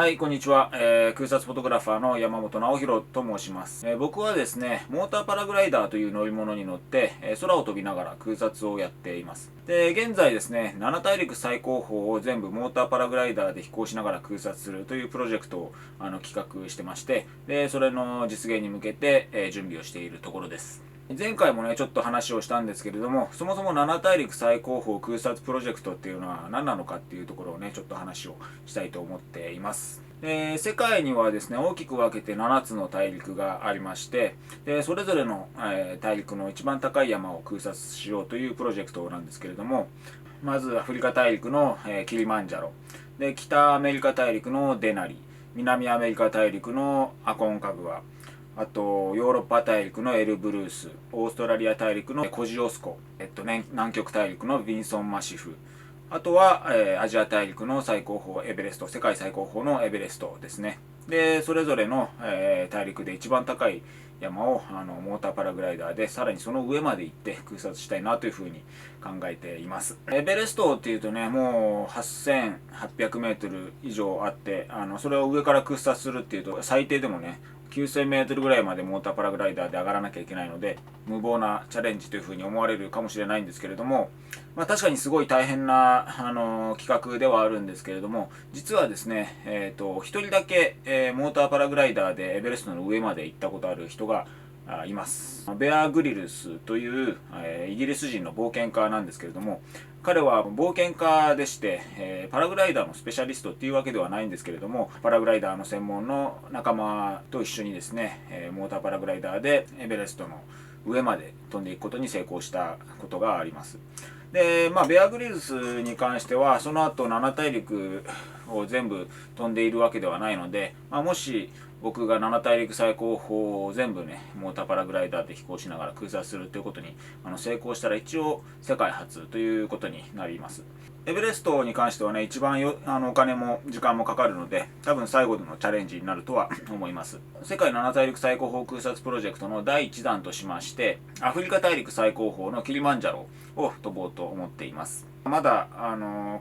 はい、こんにちは、空撮フォトグラファーの山本直弘と申します。僕はですね、モーターパラグライダーという乗り物に乗って、空を飛びながら空撮をやっています。で、現在ですね、7大陸最高峰を全部モーターパラグライダーで飛行しながら空撮するというプロジェクトを企画してまして、で、それの実現に向けて、準備をしているところです。前回もね、ちょっと話をしたんですけれども、そもそも7大陸最高峰空撮プロジェクトっていうのは何なのかっていうところをね、ちょっと話をしたいと思っています。世界にはですね、大きく分けて7つの大陸がありまして、それぞれの、大陸の一番高い山を空撮しようというプロジェクトなんですけれども、まずアフリカ大陸の、キリマンジャロ、で北アメリカ大陸のデナリ、南アメリカ大陸のアコンカグア、あとヨーロッパ大陸のエルブルース、オーストラリア大陸のコジオスコ、南極大陸のビンソンマシフ、あとは、アジア大陸の最高峰エベレスト、世界最高峰のエベレストですね。で、それぞれの、大陸で一番高い山をモーターパラグライダーでさらにその上まで行って空撮したいなというふうに考えています。エベレストっていうとね、もう8800メートル以上あって、それを上から空撮するっていうと最低でもね、9000メートルぐらいまでモーターパラグライダーで上がらなきゃいけないので、無謀なチャレンジというふうに思われるかもしれないんですけれども、確かにすごい大変な、企画ではあるんですけれども、実はですね、一人だけ、モーターパラグライダーでエベレストの上まで行ったことある人がいます。ベア・グリルスという、イギリス人の冒険家なんですけれども、彼は冒険家でして、パラグライダーのスペシャリストっていうわけではないんですけれども、パラグライダーの専門の仲間と一緒にですね、モーターパラグライダーでエベレストの上まで飛んでいくことに成功したことがあります。で、ベアグリルスに関してはその後7大陸を全部飛んでいるわけではないので、もし僕が7大陸最高峰を全部ね、モーターパラグライダーで飛行しながら空撮するということに成功したら一応世界初ということになります。エベレストに関してはね、一番お金も時間もかかるので、多分最後のチャレンジになるとは思います。世界7大陸最高峰空撮プロジェクトの第1弾としまして、アフリカ大陸最高峰のキリマンジャロを飛ぼうと思っています。まだ、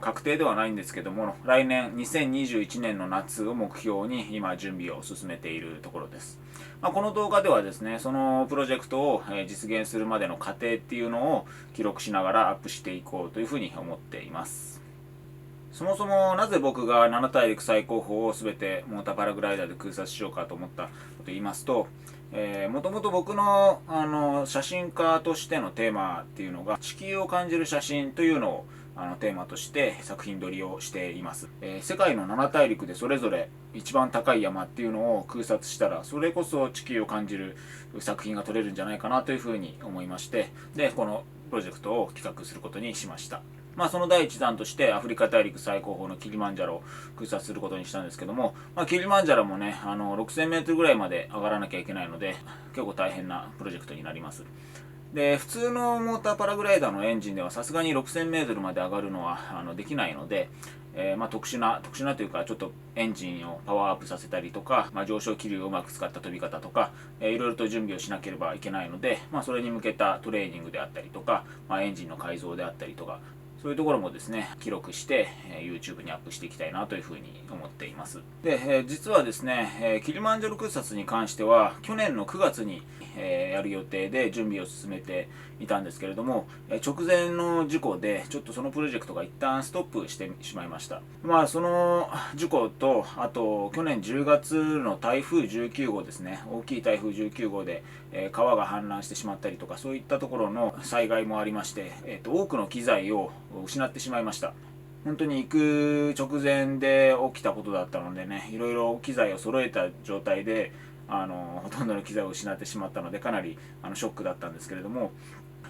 確定ではないんですけども、来年2021年の夏を目標に今準備を進めているところです。この動画ではですね、そのプロジェクトを実現するまでの過程っていうのを記録しながらアップしていこうというふうに思っています。そもそもなぜ僕が7大陸最高峰を全てモーターパラグライダーで空撮しようかと思ったかと言いますと、もともと僕の、写真家としてのテーマっていうのが地球を感じる写真というのをテーマとして作品撮りをしています。世界の7大陸でそれぞれ一番高い山っていうのを空撮したら、それこそ地球を感じる作品が撮れるんじゃないかなというふうに思いまして、でこのプロジェクトを企画することにしました。その第一弾としてアフリカ大陸最高峰のキリマンジャロを空撮することにしたんですけども、キリマンジャロもね、6000メートルぐらいまで上がらなきゃいけないので、結構大変なプロジェクトになります。で、普通のモーターパラグライダーのエンジンではさすがに6000メートルまで上がるのはできないので、特殊なというか、ちょっとエンジンをパワーアップさせたりとか、上昇気流をうまく使った飛び方とか、いろいろと準備をしなければいけないので、それに向けたトレーニングであったりとか、エンジンの改造であったりとか、そういうところもですね、記録して、YouTube にアップしていきたいなというふうに思っています。で、実はですね、キリマンジャロ空撮に関しては、去年の9月に、やる予定で準備を進めていたんですけれども、直前の事故で、ちょっとそのプロジェクトが一旦ストップしてしまいました。その事故と、あと、去年10月の台風19号ですね、大きい台風19号で、川が氾濫してしまったりとか、そういったところの災害もありまして、多くの機材を失ってしまいました。本当に行く直前で起きたことだったのでね、いろいろ機材を揃えた状態でほとんどの機材を失ってしまったので、かなりショックだったんですけれども、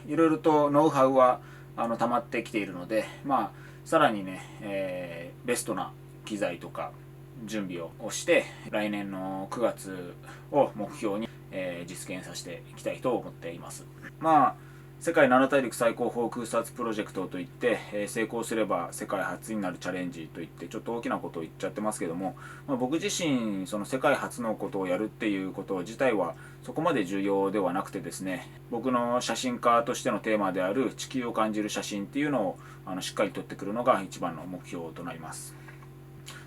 いろいろとノウハウは溜まってきているので、さらにね、ベストな機材とか準備をして来年の9月を目標に、実現させていきたいと思っています。世界7大陸最高峰空撮プロジェクトといって、成功すれば世界初になるチャレンジといってちょっと大きなことを言っちゃってますけども、僕自身その世界初のことをやるっていうこと自体はそこまで重要ではなくてですね、僕の写真家としてのテーマである地球を感じる写真っていうのをしっかり撮ってくるのが一番の目標となります。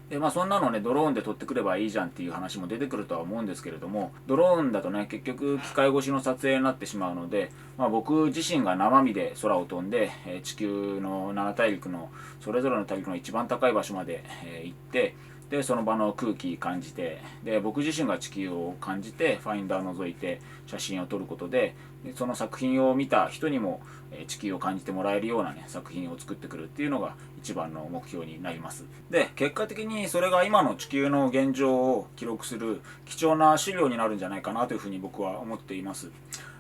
でそんなのねドローンで撮ってくればいいじゃんっていう話も出てくるとは思うんですけれども、ドローンだとね結局機械越しの撮影になってしまうので、僕自身が生身で空を飛んで、地球の7大陸のそれぞれの大陸の一番高い場所まで、行って、でその場の空気感じて、で僕自身が地球を感じてファインダー覗いて写真を撮ることで、その作品を見た人にも地球を感じてもらえるようなね作品を作ってくるっていうのが一番の目標になります。で結果的にそれが今の地球の現状を記録する貴重な資料になるんじゃないかなというふうに僕は思っています。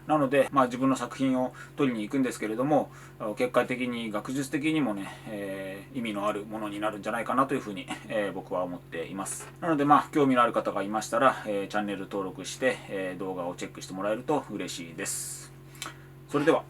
なので、自分の作品を撮りに行くんですけれども、結果的に学術的にもね、意味のあるものになるんじゃないかなというふうに、僕は思っています。なので興味のある方がいましたら、チャンネル登録して、動画をチェックしてもらえると嬉しいです。それでは。